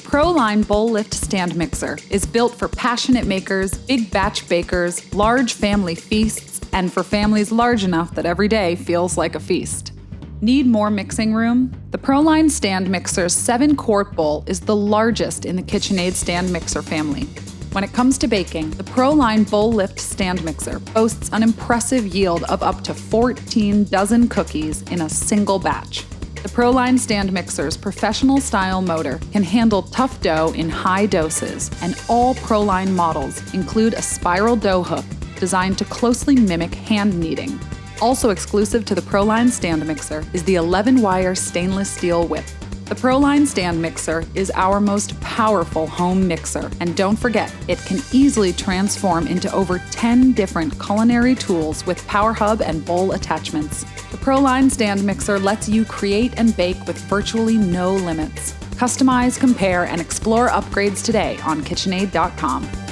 Pro Line Bowl-Lift Stand Mixer is built for passionate makers, big batch bakers, large family feasts, and for families large enough that every day feels like a feast. Need more mixing room? The Pro Line Stand Mixer's 7-quart bowl is the largest in the KitchenAid Stand Mixer family. When it comes to baking, the Pro Line Bowl-Lift Stand Mixer boasts an impressive yield of up to 14 dozen cookies in a single batch. The Pro Line Stand Mixer's professional-style motor can handle tough dough in high doses, and all Pro Line models include a spiral dough hook designed to closely mimic hand kneading. Also exclusive to the Pro Line Stand Mixer is the 11-wire stainless steel whip. The Pro Line Stand Mixer is our most powerful home mixer, and don't forget, it can easily transform into over 10 different culinary tools with power hub and bowl attachments. The Pro Line Stand Mixer lets you create and bake with virtually no limits. Customize, compare, and explore upgrades today on KitchenAid.com.